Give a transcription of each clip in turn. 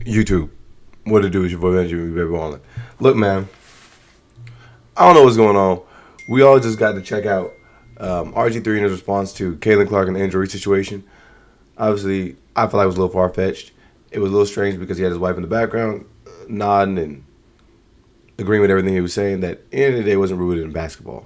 YouTube. What it do is your boy BENJI, baby Wallen. Look, man, I don't know what's going on. We all just got to check out RG3 in his response to Caitlin Clark and the Angel Reese situation. Obviously, I feel like it was a little far-fetched. It was a little strange because he had his wife in the background nodding and agreeing with everything he was saying that at the end of the day wasn't rooted in basketball.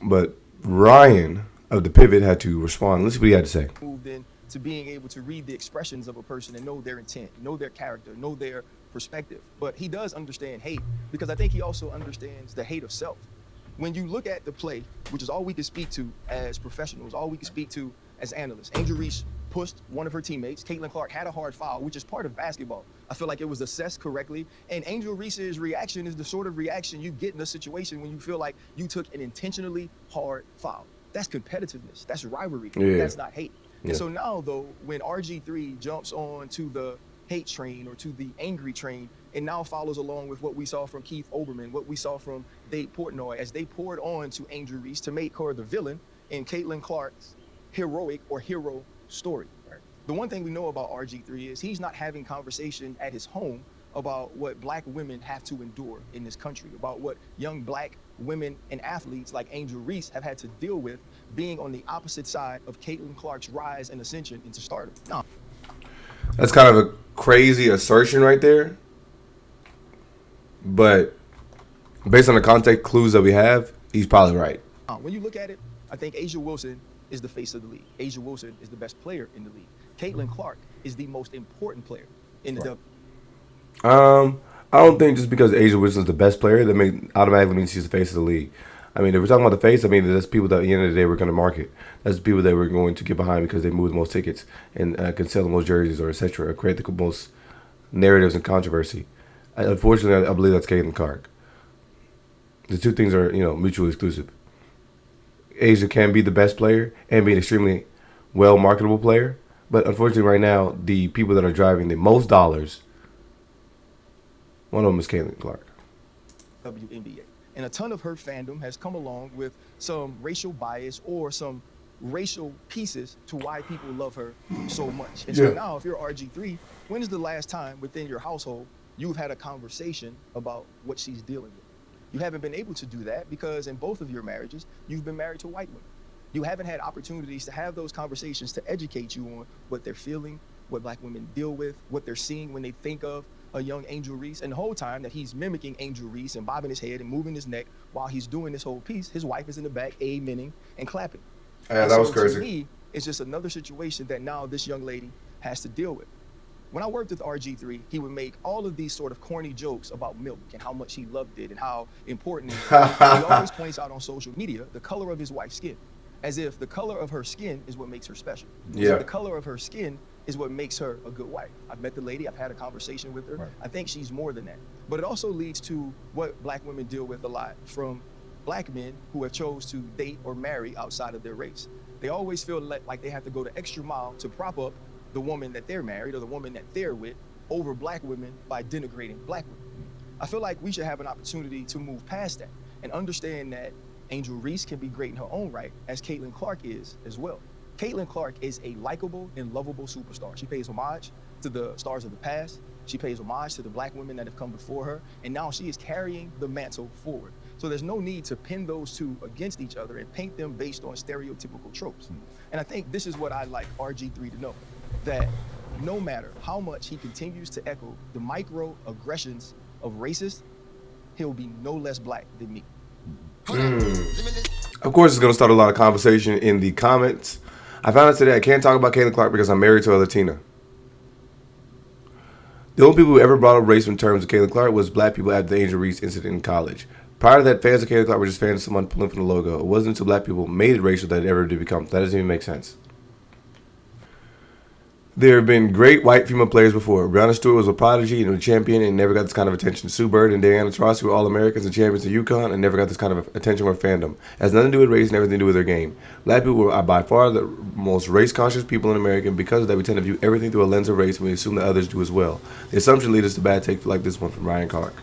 But Ryan of the Pivot had to respond. Let's see what he had to say. Moved in to being able to read the expressions of a person and know their intent, know their character, know their perspective. But he does understand hate because I think he also understands the hate of self. When you look at the play, which is all we can speak to as professionals, all we can speak to as analysts, Angel Reese pushed one of her teammates. Caitlin Clark had a hard foul, which is part of basketball. I feel like it was assessed correctly. And Angel Reese's reaction is the sort of reaction you get in a situation when you feel like you took an intentionally hard foul. That's competitiveness. That's rivalry. Yeah. That's not hate. Yeah. And so now, though, when RG3 jumps on to the hate train or to the angry train and now follows along with what we saw from Keith Olbermann, what we saw from Dave Portnoy as they poured on to Angel Reese to make her the villain in Caitlin Clark's heroic or hero story. The one thing we know about RG3 is he's not having conversation at his home about what black women have to endure in this country, about what young black women and athletes like Angel Reese have had to deal with being on the opposite side of Caitlin Clark's rise and ascension into stardom. No. That's kind of a crazy assertion right there. But based on the context clues that we have, he's probably right. When you look at it, I think A'ja Wilson is the face of the league. A'ja Wilson is the best player in the league. Caitlin Clark is the most important player in the W. I don't think just because A'ja Wilson is the best player, that automatically means she's the face of the league. I mean, if we're talking about the face, I mean, that's people that at the end of the day we're going to market. That's the people that we're going to get behind because they move the most tickets and can sell the most jerseys or etc. or create the most narratives and controversy. Unfortunately, I believe that's Caitlin Clark. The two things are, mutually exclusive. A'ja can be the best player and be an extremely well marketable player, but unfortunately, right now, the people that are driving the most dollars, one of them is Caitlin Clark. WNBA. And a ton of her fandom has come along with some racial bias or some racial pieces to why people love her so much. And so now, if you're RG3, when is the last time within your household you've had a conversation about what she's dealing with? You haven't been able to do that because in both of your marriages, you've been married to white women. You haven't had opportunities to have those conversations to educate you on what they're feeling, what black women deal with, what they're seeing when they think of a young Angel Reese. And the whole time that he's mimicking Angel Reese and bobbing his head and moving his neck while he's doing this whole piece, his wife is in the back amening and clapping. Yeah, that was crazy. To me, it's just another situation that now this young lady has to deal with. When I worked with RG3, he would make all of these sort of corny jokes about milk and how much he loved it and how important it is. He always points out on social media the color of his wife's skin, as if the color of her skin is what makes her special. As if the color of her skin is what makes her a good wife. I've met the lady, I've had a conversation with her. Right. I think she's more than that. But it also leads to what black women deal with a lot from black men who have chose to date or marry outside of their race. They always feel like they have to go the extra mile to prop up the woman that they're married or the woman that they're with over black women by denigrating black women. I feel like we should have an opportunity to move past that and understand that Angel Reese can be great in her own right, as Caitlin Clark is as well. Caitlin Clark is a likable and lovable superstar. She pays homage to the stars of the past. She pays homage to the black women that have come before her. And now she is carrying the mantle forward. So there's no need to pin those two against each other and paint them based on stereotypical tropes. And I think this is what I'd like RG3 to know, that no matter how much he continues to echo the microaggressions of racists, he'll be no less black than me. Of course, it's going to start a lot of conversation in the comments. I found out today I can't talk about Caitlin Clark because I'm married to a Latina. The only people who ever brought up race in terms of Caitlin Clark was black people after the Angel Reese incident in college. Prior to that, fans of Caitlin Clark were just fans of someone pulling from the logo. It wasn't until black people made it racial that it ever did become. That doesn't even make sense. There have been great white female players before. Breonna Stewart was a prodigy and a champion and never got this kind of attention. Sue Bird and Diana Taurasi were All-Americans and champions in UConn and never got this kind of attention or fandom. It has nothing to do with race and everything to do with their game. Black people are by far the most race-conscious people in America, and because of that, we tend to view everything through a lens of race and we assume that others do as well. The assumption leads us to bad takes like this one from Ryan Clark.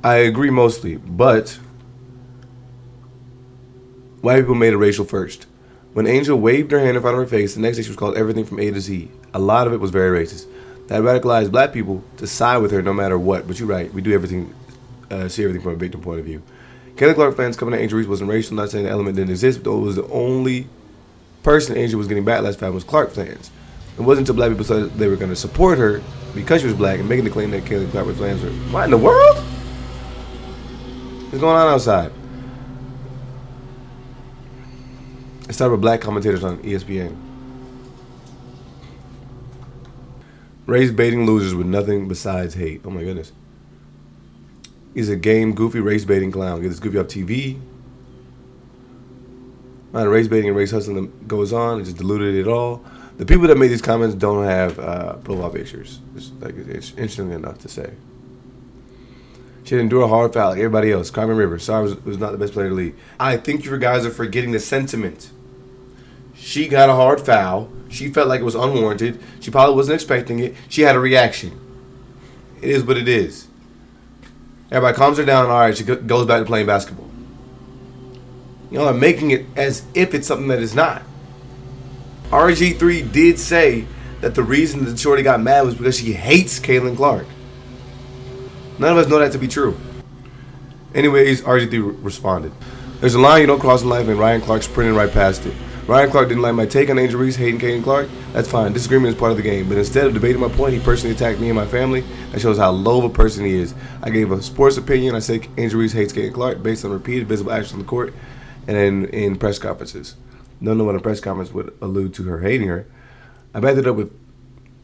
I agree mostly, but white people made it racial first. When Angel waved her hand in front of her face, the next day she was called everything from A to Z. A lot of it was very racist. That radicalized black people to side with her no matter what. But you're right, we do everything, see everything from a victim point of view. Kelly Clark fans coming at Angel Reese wasn't racial. I'm not saying the element didn't exist, but it was the only person Angel was getting backlash from was Clark fans. It wasn't until black people said they were going to support her because she was black and making the claim that Kelly Clark was fans were. What in the world? What's going on outside? It's time for black commentators on ESPN. Race baiting losers with nothing besides hate. Oh my goodness. He's a game, goofy, race baiting clown. Get this goofy off TV. Race baiting and race hustling goes on. It just diluted it all. The people that made these comments don't have profile pictures. It's interesting enough to say. She didn't do a hard foul like everybody else. Carmen Rivers. Sorry, was not the best player in the league. I think you guys are forgetting the sentiment. She got a hard foul. She felt like it was unwarranted. She probably wasn't expecting it. She had a reaction. It is what it is. Everybody calms her down. All right, she goes back to playing basketball. You know, I'm making it as if it's something that is not. RG3 did say that the reason that Shorty got mad was because she hates Caitlin Clark. None of us know that to be true. Anyways, RG3 responded. There's a line you don't cross in life, and Ryan Clark sprinted right past it. Ryan Clark didn't like my take on Angel Reese hating Caitlin Clark. That's fine. Disagreement is part of the game. But instead of debating my point, he personally attacked me and my family. That shows how low of a person he is. I gave a sports opinion. I said Angel Reese hates Caitlin Clark based on repeated visible actions on the court and in press conferences. Don't know what a press conference would allude to her hating her. I backed it up with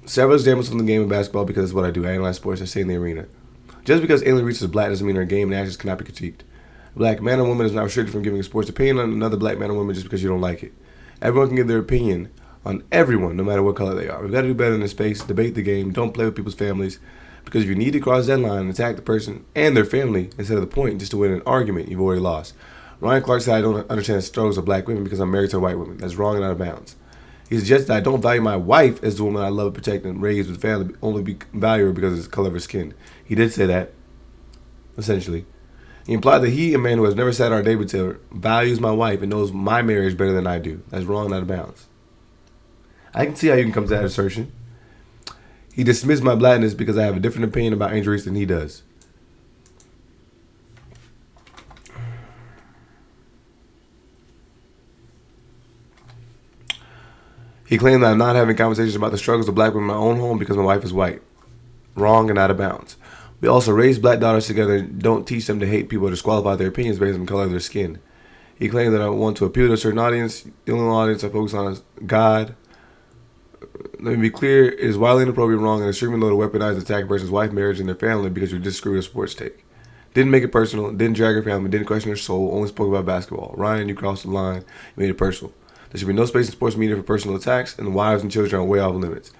several examples from the game of basketball because it's what I do. I analyze sports. I stay in the arena. Just because Angel Reese is black doesn't mean her game and actions cannot be critiqued. A black man or woman is not restricted from giving a sports opinion on another black man or woman just because you don't like it. Everyone can give their opinion on everyone, no matter what color they are. We've got to do better in this space. Debate the game. Don't play with people's families. Because if you need to cross that line and attack the person and their family instead of the point just to win an argument, you've already lost. Ryan Clark said, I don't understand the struggles of black women because I'm married to a white woman. That's wrong and out of bounds. He suggests that I don't value my wife as the woman I love, protect, and raise with family, only value her because of the color of her skin. He did say that, essentially. He implied that he, a man who has never sat at our table table, values my wife and knows my marriage better than I do. That's wrong and out of bounds. I can see how you can come to that assertion. He dismissed my blackness because I have a different opinion about Angel Reese than he does. He claimed that I'm not having conversations about the struggles of black women in my own home because my wife is white. Wrong and out of bounds. We also raise black daughters together and don't teach them to hate people or disqualify their opinions based on the color of their skin. He claimed that I want to appeal to a certain audience. The only audience I focus on is God. Let me be clear, it is wildly inappropriate, wrong, and extremely low to weaponize and attack a person's wife, marriage, and their family because you disagree with a sports take. Didn't make it personal, didn't drag her family, didn't question her soul, only spoke about basketball. Ryan, you crossed the line, you made it personal. There should be no space in sports media for personal attacks, and wives and children are way off limits.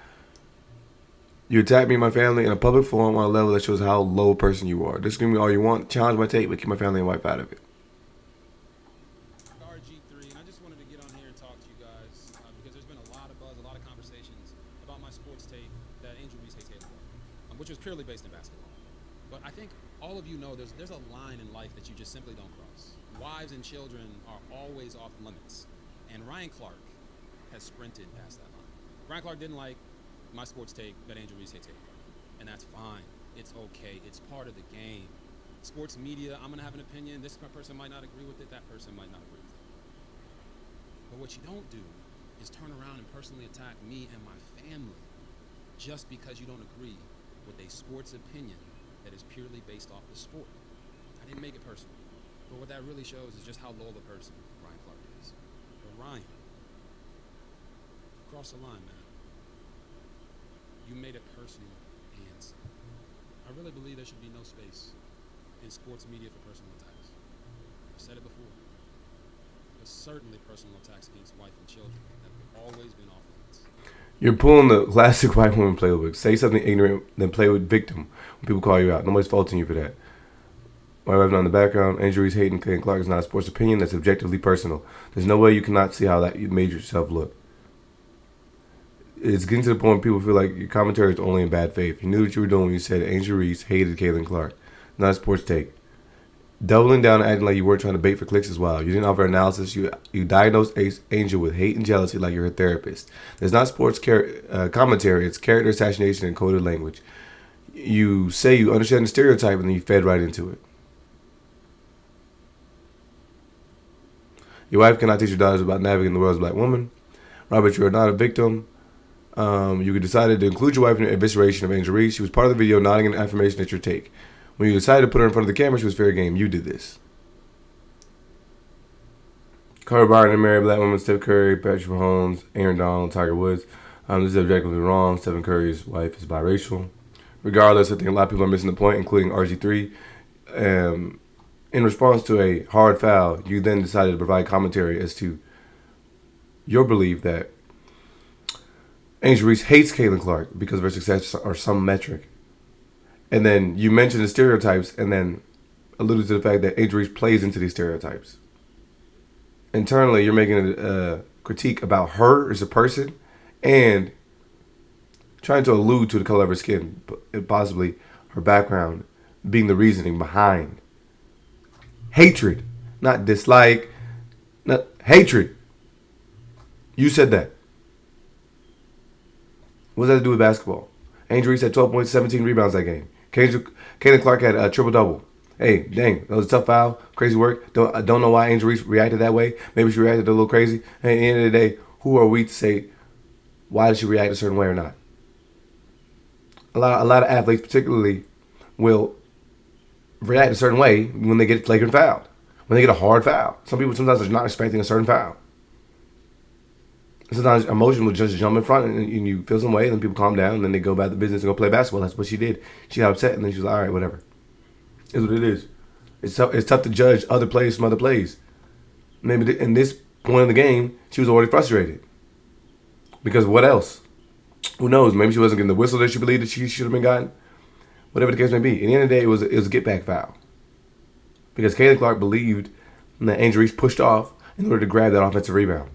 You attack me and my family in a public forum on a level that shows how low a person you are. Disagree with me all you want, challenge my take, but keep my family and wife out of it. RG3, and I just wanted to get on here and talk to you guys because there's been a lot of buzz, a lot of conversations about my sports take that Angel Reese hates Caitlin Clark, which was purely based in basketball. But I think all of you know there's a line in life that you just simply don't cross. Wives and children are always off limits, and Ryan Clark has sprinted past that line. Ryan Clark didn't like my sports take that Angel Reese hates Caitlin Clark, and that's fine. It's okay. It's part of the game. Sports media, I'm going to have an opinion. This person might not agree with it. That person might not agree with it. But what you don't do is turn around and personally attack me and my family just because you don't agree with a sports opinion that is purely based off the sport. I didn't make it personal. But what that really shows is just how low of a person Ryan Clark is. But Ryan, cross the line, man. You made it personal, and I really believe there should be no space in sports media for personal attacks. I've said it before. There's certainly personal attacks against wife and children that have always been off limits. You're pulling the classic white woman playbook. Say something ignorant, then play with victim when people call you out. Nobody's faulting you for that. My wife in the background, Angel Reese hating Caitlin Clark is not a sports opinion. That's objectively personal. There's no way you cannot see how that you made yourself look. It's getting to the point where people feel like your commentary is only in bad faith. You knew what you were doing when you said Angel Reese hated Caitlin Clark. Not a sports take. Doubling down and acting like you weren't trying to bait for clicks as well. You didn't offer analysis. You diagnosed Angel with hate and jealousy like you're a therapist. There's not sports commentary. It's character assassination and coded language. You say you understand the stereotype and then you fed right into it. Your wife cannot teach your daughters about navigating the world as a black woman. Robert, you are not a victim. You decided to include your wife in your evisceration of Angel Reese. She was part of the video nodding in affirmation at your take. When you decided to put her in front of the camera, she was fair game. You did this. Carter Barton married a black woman, Steph Curry, Patrick Mahomes, Aaron Donald, Tiger Woods. This is objectively wrong. Stephen Curry's wife is biracial. Regardless, I think a lot of people are missing the point, including RG3. In response to a hard foul, you then decided to provide commentary as to your belief that Angel Reese hates Caitlin Clark because of her success or some metric. And then you mentioned the stereotypes and then alluded to the fact that Angel Reese plays into these stereotypes. Internally, you're making a critique about her as a person and trying to allude to the color of her skin, possibly her background being the reasoning behind hatred, not dislike, not hatred. You said that. What does that have to do with basketball? Angel Reese had 12 points, 17 rebounds that game. Caitlin Clark had a triple-double. Hey, dang, that was a tough foul. Crazy work. I don't know why Angel Reese reacted that way. Maybe she reacted a little crazy. Hey, at the end of the day, who are we to say why did she react a certain way or not? A lot of athletes particularly will react a certain way when they get flagrant fouled. When they get a hard foul. Some people sometimes are not expecting a certain foul. Sometimes emotion will just jump in front and you feel some way, and then people calm down, and then they go about the business and go play basketball. That's what she did. She got upset, and then she was like, all right, whatever. It's what it is. It's tough to judge other plays from other plays. Maybe in this point of the game, she was already frustrated. Because what else? Who knows? Maybe she wasn't getting the whistle that she believed that she should have been gotten. Whatever the case may be. At the end of the day, it was a get-back foul. Because Caitlin Clark believed that Angel Reese pushed off in order to grab that offensive rebound.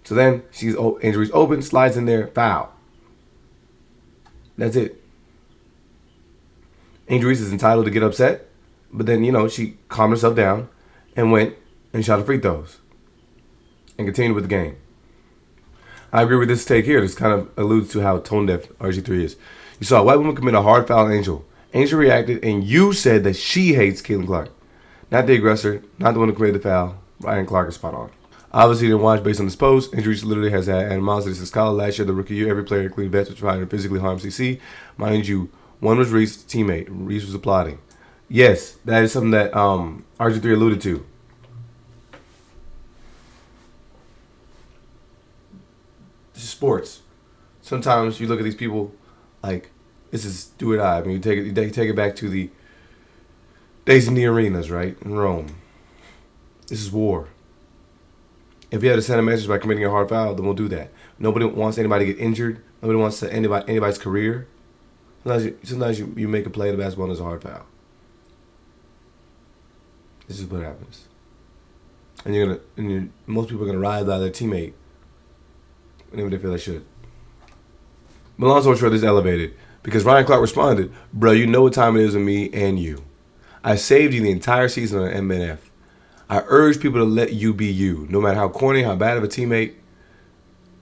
So then, Angel Reese open, slides in there, foul. That's it. Angel Reese is entitled to get upset, but then, she calmed herself down and went and shot the free throws and continued with the game. I agree with this take here. This kind of alludes to how tone-deaf RG3 is. You saw a white woman commit a hard foul on Angel. Angel reacted, and you said that she hates Caitlin Clark. Not the aggressor, not the one who committed the foul. Ryan Clark is spot on. Obviously, you didn't watch based on this post. Angel Reese literally has had animosity since college. Last year, the rookie year, every player, including vets, was trying to physically harm CC. Mind you, one was Reese's teammate. Reese was applauding. Yes, that is something that RG3 alluded to. This is sports. Sometimes you look at these people like, this is do or die. I mean, you take it back to the days in the arenas, right? In Rome. This is war. If you had to send a message by committing a hard foul, then we'll do that. Nobody wants anybody to get injured. Nobody wants to end anybody's career. Sometimes you make a play in the basketball and it's a hard foul. This is what happens. And most people are gonna ride by their teammate whenever they feel they should. But long story short, this is elevated because Ryan Clark responded, "Bro, you know what time it is with me and you. I saved you the entire season on MNF. I urge people to let you be you, no matter how corny, how bad of a teammate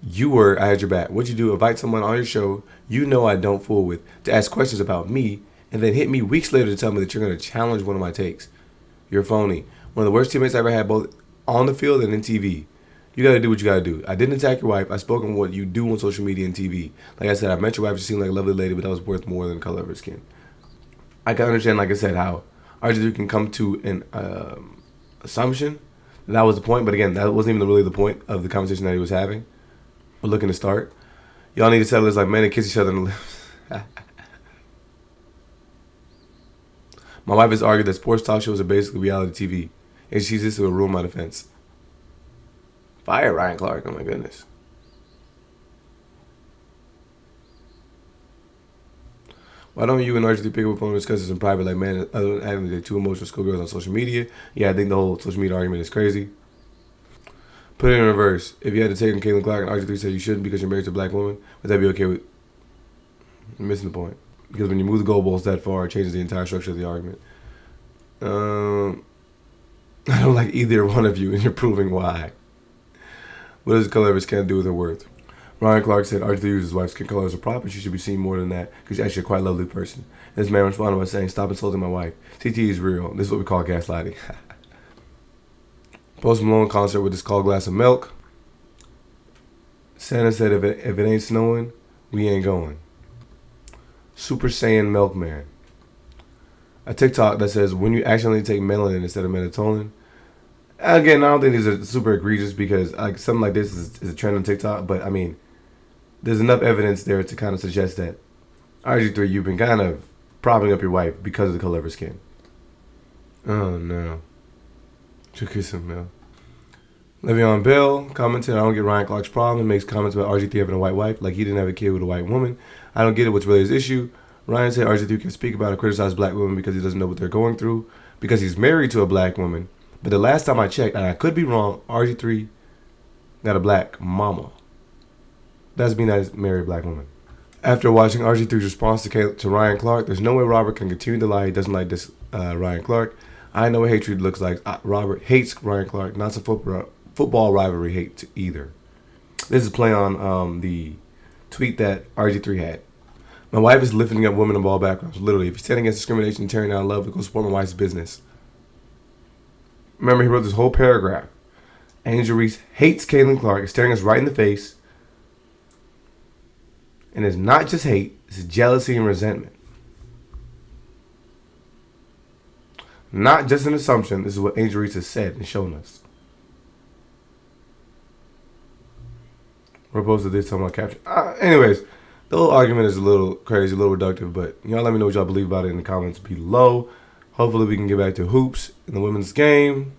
you were. I had your back. What'd you do? Invite someone on your show you know I don't fool with to ask questions about me, and then hit me weeks later to tell me that you're gonna challenge one of my takes. You're phony. One of the worst teammates I ever had, both on the field and in TV. You gotta do what you gotta do. I didn't attack your wife. I spoke on what you do on social media and TV. Like I said, I met your wife. She seemed like a lovely lady, but that was worth more than the color of her skin. I can understand, like I said, how RG3 can come to an assumption that was the point, but again, that wasn't even really the point of the conversation that he was having. We're looking to start. Y'all need to settle this like men and kiss each other on the lips. My wife has argued that sports talk shows are basically reality TV, and she's just to ruin my defense. Fire Ryan Clark, oh my goodness. Why don't you and RG3 pick up a phone and discuss this in private like man, other than having the two emotional schoolgirls on social media? Yeah, I think the whole social media argument is crazy. Put it in reverse. If you had to take on Caitlin Clark and RG3 said you shouldn't because you're married to a black woman, would that be okay with? You're missing the point. Because when you move the goalposts that far, it changes the entire structure of the argument. I don't like either one of you, and you're proving why. What does the color of his skin do with her worth? Ryan Clark said RG3 uses his wife's skin color as a prop, and she should be seen more than that because she's actually a quite lovely person. This man responded by saying, "Stop insulting my wife. TT is real. This is what we call gaslighting." Post Malone concert with this cold glass of milk. Santa said, if it ain't snowing, we ain't going. Super Saiyan Milkman. A TikTok that says, when you accidentally take melanin instead of melatonin. Again, I don't think these are super egregious because like something like this is a trend on TikTok, but I mean, there's enough evidence there to kind of suggest that RG3, you've been kind of propping up your wife because of the color of her skin. Oh no. Should kiss him, man. Le'Veon Bell commented, I don't get Ryan Clark's problem. He makes comments about RG3 having a white wife, like he didn't have a kid with a white woman. I don't get it, what's really his issue. Ryan said RG3 can speak about and criticize black women because he doesn't know what they're going through, because he's married to a black woman. But the last time I checked, and I could be wrong, RG3 got a black mama. That's being that married black woman. After watching RG3's response to Ryan Clark, there's no way Robert can continue to lie. He doesn't like this Ryan Clark. I know what hatred looks like. Robert hates Ryan Clark, not some football rivalry hate either. This is play on the tweet that RG3 had. My wife is lifting up women of all backgrounds. Literally, if you're standing against discrimination and tearing down love, go support my wife's business. Remember, he wrote this whole paragraph. Angel Reese hates Caitlin Clark, is staring us right in the face. And it's not just hate, it's jealousy and resentment. Not just an assumption, this is what Angel Reese has said and shown us. We're opposed to this talking about capture. Anyways, the whole argument is a little crazy, a little reductive, but y'all let me know what y'all believe about it in the comments below. Hopefully we can get back to hoops in the women's game.